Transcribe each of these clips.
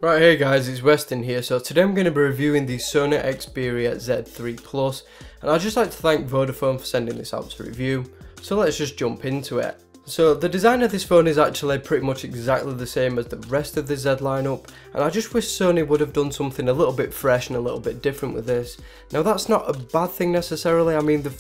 Right, hey guys, it's Weston here. So today I'm going to be reviewing the Sony Xperia Z3 Plus, and I'd just like to thank Vodafone for sending this out to review. So let's just jump into it. So the design of this phone is actually pretty much exactly the same as the rest of the Z lineup, and I just wish Sony would have done something a little bit fresh and a little bit different with this. Now that's not a bad thing necessarily. I mean, the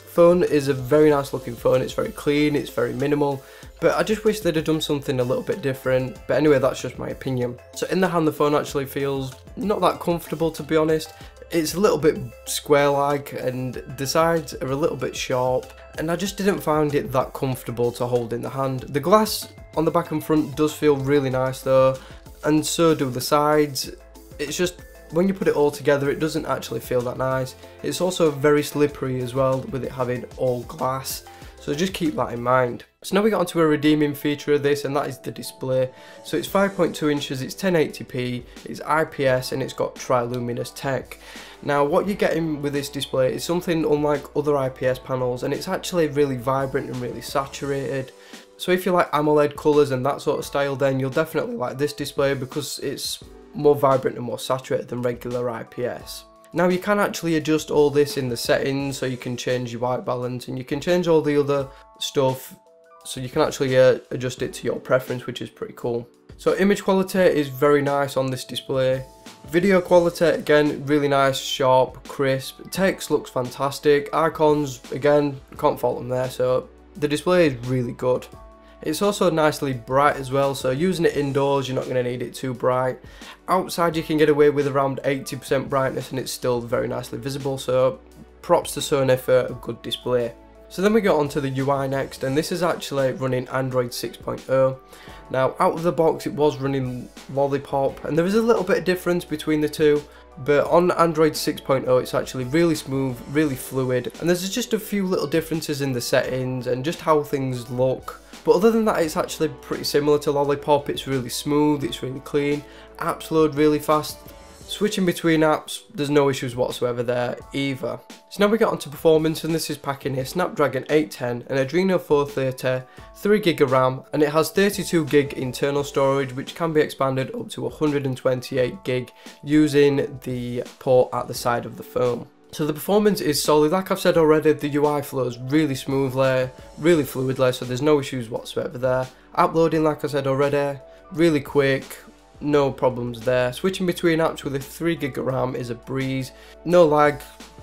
phone is a very nice looking phone, it's very clean, it's very minimal, but I just wish they'd have done something a little bit different. But anyway, that's just my opinion. So in the hand, the phone actually feels not that comfortable, to be honest. It's a little bit square-like and the sides are a little bit sharp, and I just didn't find it that comfortable to hold in the hand. The glass on the back and front does feel really nice though, and so do the sides. It's just, when you put it all together, it doesn't actually feel that nice. It's also very slippery as well, with it having all glass, so just keep that in mind. So now we got onto a redeeming feature of this, and that is the display. So it's 5.2 inches, it's 1080p, it's IPS, and it's got Triluminos tech. Now what you're getting with this display is something unlike other IPS panels, and it's actually really vibrant and really saturated. So if you like AMOLED colours and that sort of style, then you'll definitely like this display because it's more vibrant and more saturated than regular IPS. Now you can actually adjust all this in the settings, so you can change your white balance and you can change all the other stuff, so you can actually adjust it to your preference, which is pretty cool. So image quality is very nice on this display. Video quality, again, really nice, sharp, crisp. Text looks fantastic. Icons, again, can't fault them there, so the display is really good. It's also nicely bright as well, so using it indoors you're not going to need it too bright. Outside you can get away with around 80% brightness and it's still very nicely visible, so props to Sony for a good display. So then we get on to the UI next, and this is actually running Android 6.0. Now out of the box it was running Lollipop, and there is a little bit of difference between the two, but on Android 6.0 it's actually really smooth, really fluid, and there's just a few little differences in the settings and just how things look. But other than that, it's actually pretty similar to Lollipop. It's really smooth, it's really clean, apps load really fast. Switching between apps, there's no issues whatsoever there either. So now we get onto performance, and this is packing a Snapdragon 810, an Adreno 430, 3GB of RAM, and it has 32GB internal storage, which can be expanded up to 128GB using the port at the side of the phone. So the performance is solid. Like I've said already, the UI flows really smoothly, really fluidly, so there's no issues whatsoever there. Uploading, like I said already, really quick, no problems there. Switching between apps with a 3GB of RAM is a breeze. No lag,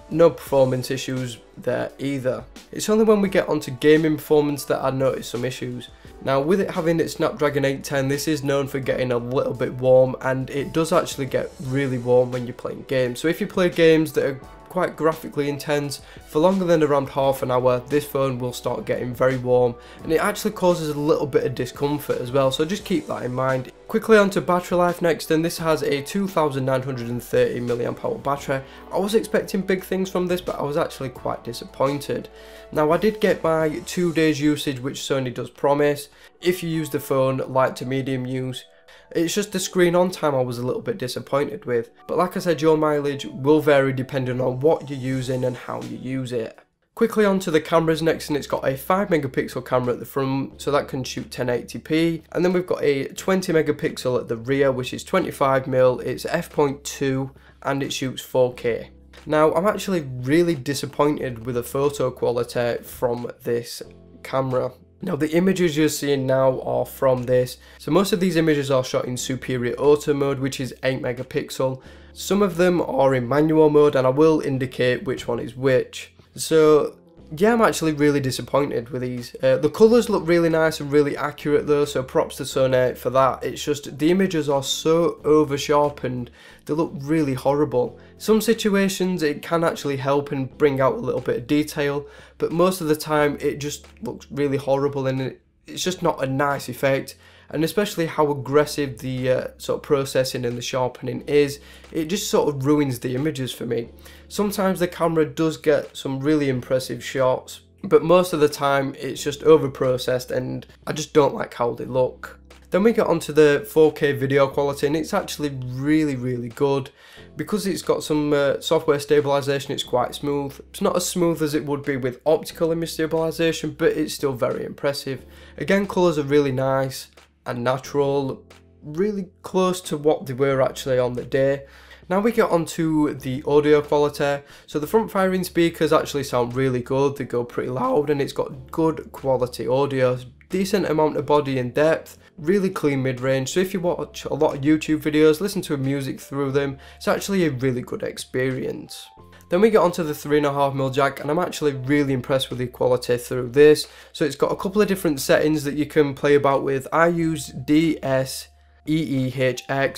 no performance issues there either. It's only when we get onto gaming performance that I notice some issues. Now with it having its Snapdragon 810, this is known for getting a little bit warm, and it does actually get really warm when you're playing games. So if you play games that are quite graphically intense for longer than around half an hour, this phone will start getting very warm, and it actually causes a little bit of discomfort as well, so just keep that in mind. Quickly onto battery life next, and this has a 2930 mAh battery. I was expecting big things from this, but I was actually quite disappointed. Now I did get my 2 days usage, which Sony does promise if you use the phone light to medium use. It's just the screen on time I was a little bit disappointed with, but like I said, your mileage will vary depending on what you're using and how you use it. Quickly onto the cameras next, and it's got a 5MP camera at the front, so that can shoot 1080p, and then we've got a 20MP at the rear, which is 25mm, it's f.2 and it shoots 4K. Now I'm actually really disappointed with the photo quality from this camera. Now the images you're seeing now are from this, so most of these images are shot in superior auto mode, which is 8MP. Some of them are in manual mode, and I will indicate which one is which. So yeah, I'm actually really disappointed with these. The colours look really nice and really accurate though, so props to Sony for that. It's just the images are so over sharpened, they look really horrible. Some situations it can actually help and bring out a little bit of detail, but most of the time it just looks really horrible, and it's just not a nice effect. And especially how aggressive the sort of processing and the sharpening is, it just sort of ruins the images for me. Sometimes the camera does get some really impressive shots, but most of the time it's just over processed and I just don't like how they look. Then we get onto the 4K video quality, and it's actually really good. Because it's got some software stabilization, it's quite smooth. It's not as smooth as it would be with optical image stabilization, but it's still very impressive. Again, colors are really nice and natural. really close to what they were actually on the day. Now we get onto the audio quality. So the front firing speakers actually sound really good, they go pretty loud, and it's got good quality audio, decent amount of body and depth, really clean mid-range. So if you watch a lot of YouTube videos, listen to music through them, it's actually a really good experience. Then we get onto the 3.5mm jack, and I'm actually really impressed with the quality through this. So it's got a couple of different settings that you can play about with. I use DSEEHX,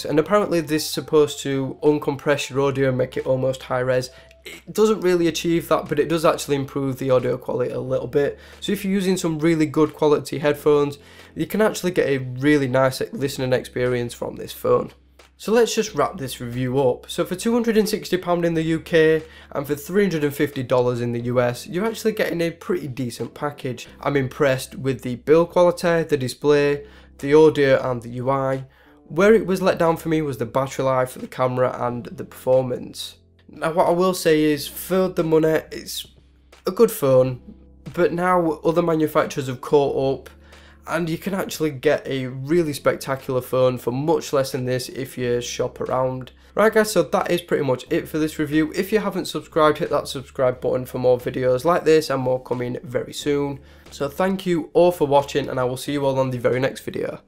and apparently this is supposed to uncompress your audio and make it almost high res. It doesn't really achieve that, but it does actually improve the audio quality a little bit. So if you're using some really good quality headphones, you can actually get a really nice listening experience from this phone. So let's just wrap this review up. So for £260 in the UK and for $350 in the US, you're actually getting a pretty decent package. I'm impressed with the build quality, the display, the audio and the UI. Where it was let down for me was the battery life, the camera and the performance. Now what I will say is, for the money, it's a good phone, but now other manufacturers have caught up, and you can actually get a really spectacular phone for much less than this if you shop around. Right guys, so that is pretty much it for this review. If you haven't subscribed, hit that subscribe button for more videos like this and more coming very soon. So thank you all for watching, and I will see you all on the very next video.